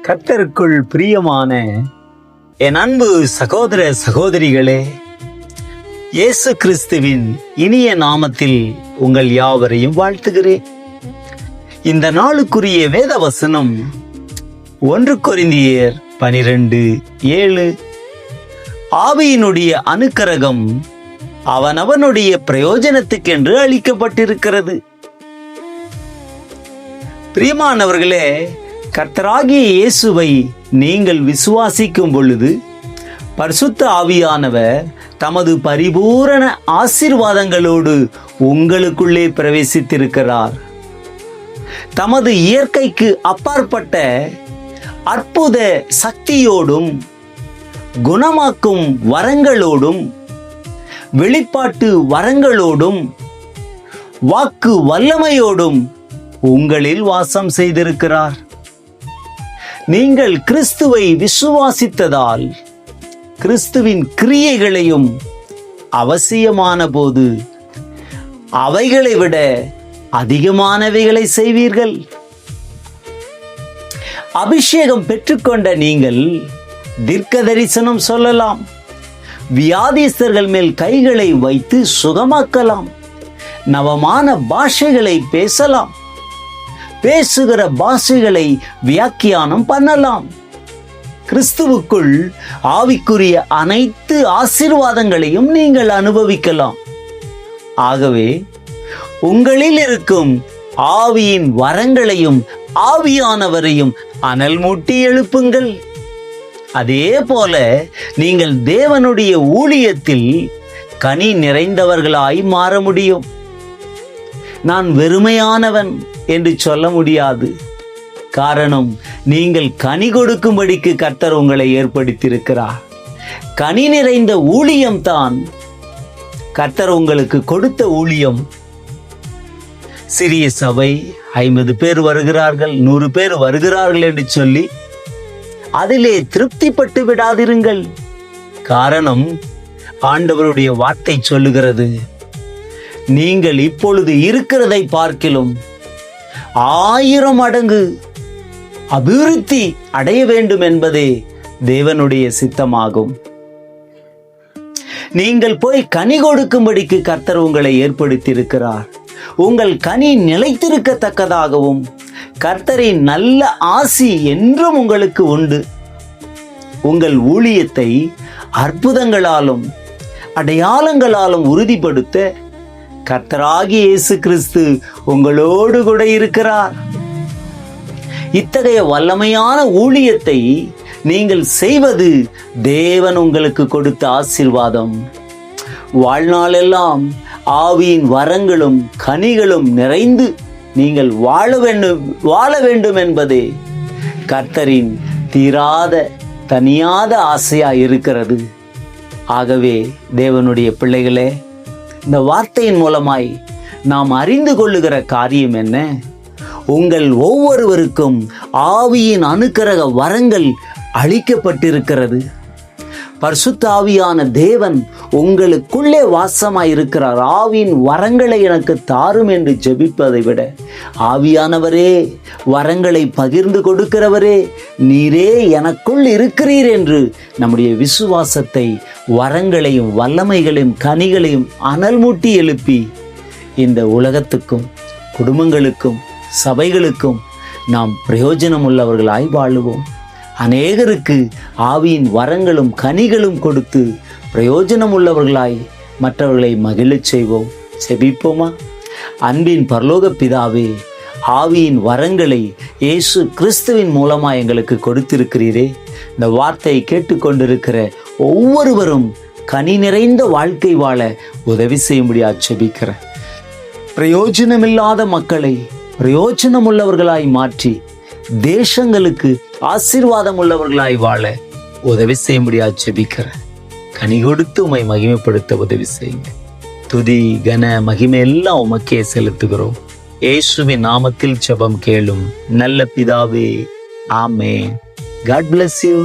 கர்த்தருக்குள் பிரியமான என் அன்பு சகோதர சகோதரிகளே, இயேசு கிறிஸ்துவின் இனிய நாமத்தில் உங்கள் யாவரையும் வாழ்த்துகிறேன். இந்த நாளுக்குரிய வேத வசனம் 1 கொரிந்தியர் 12:7. ஆவியினுடைய அனுக்கிரகம் அவனவனுடைய பிரயோஜனத்துக்கென்று அளிக்கப்பட்டிருக்கிறது. பிரியமானவர்களே, கர்த்தராகிய இயேசுவை நீங்கள் விசுவாசிக்கும் பொழுது பரிசுத்த ஆவியானவர் தமது பரிபூரண ஆசீர்வாதங்களோடு உங்களுக்குள்ளே பிரவேசித்திருக்கிறார். தமது இயற்கைக்கு அப்பாற்பட்ட அற்புத சக்தியோடும் குணமாக்கும் வரங்களோடும் வெளிப்பாட்டு வரங்களோடும் வாக்கு வல்லமையோடும் உங்களில் வாசம் செய்திருக்கிறார். நீங்கள் கிறிஸ்துவை விசுவாசித்ததால் கிறிஸ்துவின் கிரியைகளையும் அவசியமான போது அவைகளை விட அதிகமானவைகளை செய்வீர்கள். அபிஷேகம் பெற்றுக்கொண்ட நீங்கள் தீர்க்க தரிசனம் சொல்லலாம், வியாதிஸ்தர்கள் மேல் கைகளை வைத்து சுகமாக்கலாம், நவமான பாஷைகளை பேசலாம், பேசுகிற பாஷைகளை வியாக்கியானம் பண்ணலாம். கிறிஸ்துவுக்குள் ஆவிக்குரிய அனைத்து ஆசீர்வாதங்களையும் நீங்கள் அனுபவிக்கலாம். ஆகவே உங்களில் இருக்கும் ஆவியின் வரங்களையும் ஆவியானவரையும் அனல் மூட்டி எழுப்புங்கள். அதே போல நீங்கள் தேவனுடைய ஊழியத்தில் கனி நிறைந்தவர்களாய் மாற முடியும். நான் வெறுமையானவன் என்று சொல்ல முடியாது. காரணம், நீங்கள் கனி கொடுக்கும்படிக்கு கர்த்தர் உங்களை ஏற்படுத்தியிருக்கிறார். கனி நிறைந்த ஊழியம்தான் கர்த்தர் உங்களுக்கு கொடுத்த ஊழியம். சிறிய சபை 50 பேர் வருகிறார்கள், 100 பேர் வருகிறார்கள் என்று சொல்லி அதிலே திருப்திப்பட்டு விடாதிருங்கள். காரணம், ஆண்டவருடைய வார்த்தை சொல்லுகிறது, நீங்கள் இப்பொழுது இருக்கிறதை பார்க்கிலும் 1000 மடங்கு அபிவிருத்தி அடைய வேண்டும் என்பதே தேவனுடைய சித்தமாகும். நீங்கள் போய் கனி கொடுக்கும்படிக்கு கர்த்தர் உங்களை ஏற்படுத்தி இருக்கிறார். உங்கள் கனி நிலைத்திருக்கத்தக்கதாகவும் கர்த்தரின் நல்ல ஆசி என்றும் உங்களுக்கு உண்டு. உங்கள் ஊழியத்தை அற்புதங்களாலும் அடையாளங்களாலும் உறுதிப்படுத்த கர்த்தராகிய இயேசு கிறிஸ்து உங்களோடு கூட இருக்கிறார். இத்தகைய வல்லமையான ஊழியத்தை நீங்கள் செய்வது தேவன் உங்களுக்கு கொடுத்த ஆசீர்வாதம். வாழ்நாளெல்லாம் ஆவியின் வரங்களும் கனிகளும் நிறைந்து நீங்கள் வாழ வேண்டும் என்பதே கர்த்தரின் தீராத தனியாத ஆசையாய் இருக்கிறது. ஆகவே தேவனுடைய பிள்ளைகளே, இந்த வார்த்தையின் மூலமாய் நாம் அறிந்து கொள்ளுகிற காரியம் என்ன? உங்கள் ஒவ்வொருவருக்கும் ஆவியின் அனுக்கிரக வரங்கள் அளிக்கப்பட்டிருக்கிறது. பரிசுத்த ஆவியான தேவன் உங்களுக்குள்ளே வாசமாய் இருக்கிறார். ஆவியின் வரங்களை எனக்கு தாரும் என்று ஜெபிப்பதை விட, ஆவியானவரே, வரங்களை பகிர்ந்து கொடுக்கிறவரே, நீரே எனக்குள் இருக்கிறீர் என்று நம்முடைய விசுவாசத்தை, வரங்களையும் வல்லமைகளையும் கனிகளையும் அனல் மூட்டி எழுப்பி இந்த உலகத்துக்கும் குடும்பங்களுக்கும் சபைகளுக்கும் நாம் பிரயோஜனம் உள்ளவர்களாய் வாழுவோம். அநேகருக்கு ஆவியின் வரங்களும் கனிகளும் கொடுத்து பிரயோஜனம் உள்ளவர்களாய் மற்றவர்களை மகிழச் செய்வோம். செபிப்போமா? அன்பின் பரலோக பிதாவே, ஆவியின் வரங்களை இயேசு கிறிஸ்துவின் மூலமாக எங்களுக்கு கொடுத்திருக்கிறீரே. இந்த வார்த்தையை கேட்டுக்கொண்டிருக்கிற ஒவ்வொருவரும் கனி நிறைந்த வாழ்க்கை வாழ உதவி செய்யும்படியா செபிக்கிறேன். பிரயோஜனமில்லாத மக்களை பிரயோஜனம் உள்ளவர்களாய் மாற்றி தேசங்களுக்கு ஆசீர்வாதம் உள்ளவர்களாய் வாழ உதவி செய்யும்படியா செபிக்கிறேன். கனி கொடுத்து உம்மை மகிமைப்படுத்த உதவி செய்யுங்க. துதி கன மகிமை எல்லாம் உமக்கே செலுத்துகிறோம். இயேசுவின் நாமத்தில் ஜெபம் கேளும் நல்ல பிதாவே, ஆமென். God bless you.